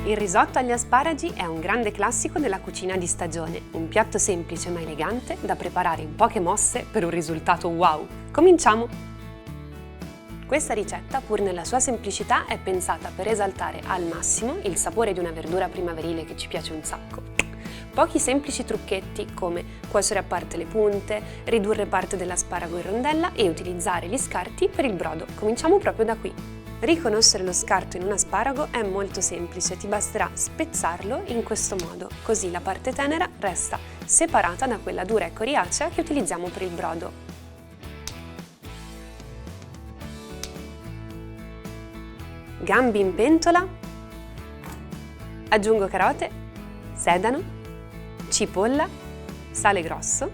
Il risotto agli asparagi è un grande classico della cucina di stagione, un piatto semplice ma elegante da preparare in poche mosse per un risultato wow. Cominciamo! Questa ricetta, pur nella sua semplicità, è pensata per esaltare al massimo il sapore di una verdura primaverile che ci piace un sacco. Pochi semplici trucchetti come cuocere a parte le punte, ridurre parte dell'asparago in rondella e utilizzare gli scarti per il brodo. Cominciamo proprio da qui. Riconoscere lo scarto in un asparago è molto semplice, ti basterà spezzarlo in questo modo, così la parte tenera resta separata da quella dura e coriacea che utilizziamo per il brodo. Gambi in pentola, aggiungo carote, sedano, cipolla, sale grosso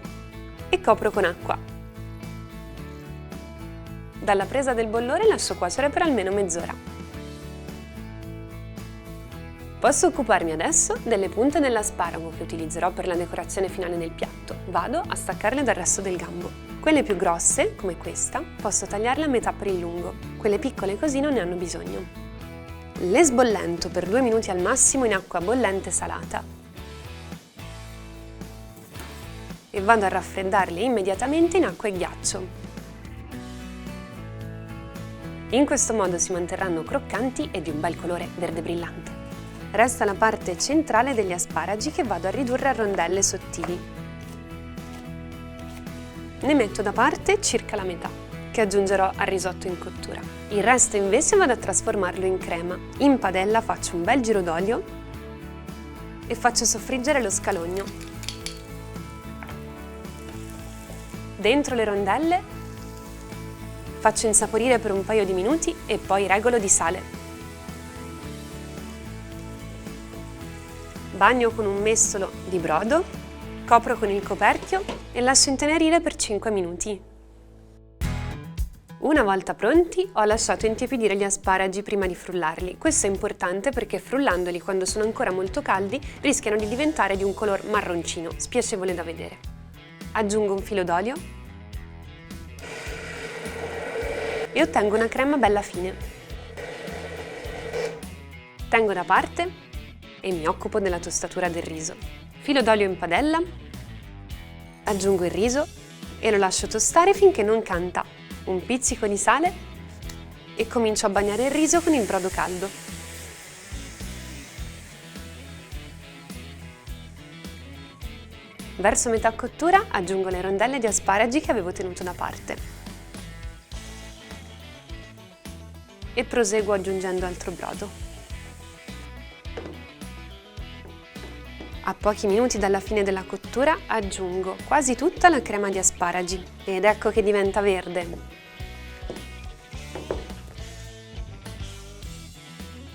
e copro con acqua. Dalla presa del bollore lascio cuocere per almeno mezz'ora. Posso occuparmi adesso delle punte dell'asparago che utilizzerò per la decorazione finale del piatto. Vado a staccarle dal resto del gambo. Quelle più grosse, come questa, posso tagliarle a metà per il lungo. Quelle piccole così non ne hanno bisogno. Le sbollento per 2 minuti al massimo in acqua bollente salata. E vado a raffreddarle immediatamente in acqua e ghiaccio. In questo modo si manterranno croccanti e di un bel colore verde brillante. Resta la parte centrale degli asparagi che vado a ridurre a rondelle sottili. Ne metto da parte circa la metà, che aggiungerò al risotto in cottura. Il resto invece vado a trasformarlo in crema. In padella faccio un bel giro d'olio e faccio soffriggere lo scalogno. Dentro le rondelle faccio insaporire per un paio di minuti e poi regolo di sale. Bagno con un mestolo di brodo, copro con il coperchio e lascio intenerire per 5 minuti. Una volta pronti, ho lasciato intiepidire gli asparagi prima di frullarli. Questo è importante perché frullandoli quando sono ancora molto caldi rischiano di diventare di un color marroncino, spiacevole da vedere. Aggiungo un filo d'olio e ottengo una crema bella fine. Tengo da parte e mi occupo della tostatura del riso. Filo d'olio in padella, aggiungo il riso e lo lascio tostare finché non canta. Un pizzico di sale e comincio a bagnare il riso con il brodo caldo. Verso metà cottura aggiungo le rondelle di asparagi che avevo tenuto da parte. E proseguo aggiungendo altro brodo. A pochi minuti dalla fine della cottura aggiungo quasi tutta la crema di asparagi ed ecco che diventa verde.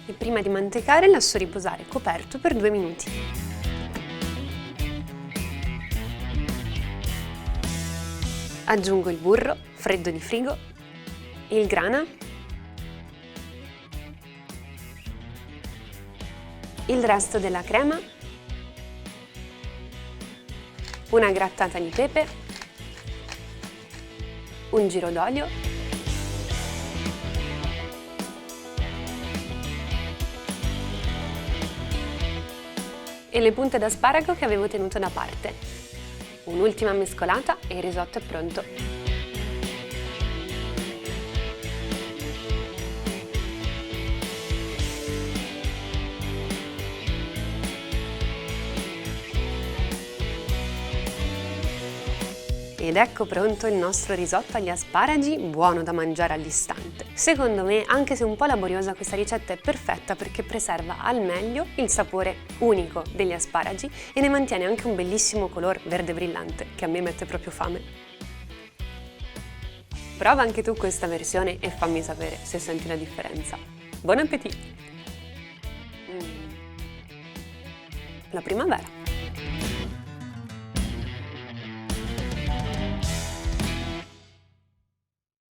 E prima di mantecare lascio riposare coperto per 2 minuti. Aggiungo il burro freddo di frigo, il grana, il resto della crema, una grattata di pepe, un giro d'olio e le punte d'asparago che avevo tenuto da parte. Un'ultima mescolata e il risotto è pronto. Ed ecco pronto il nostro risotto agli asparagi, buono da mangiare all'istante. Secondo me, anche se un po' laboriosa, questa ricetta è perfetta perché preserva al meglio il sapore unico degli asparagi e ne mantiene anche un bellissimo color verde brillante, che a me mette proprio fame. Prova anche tu questa versione e fammi sapere se senti la differenza. Buon appetito! La primavera!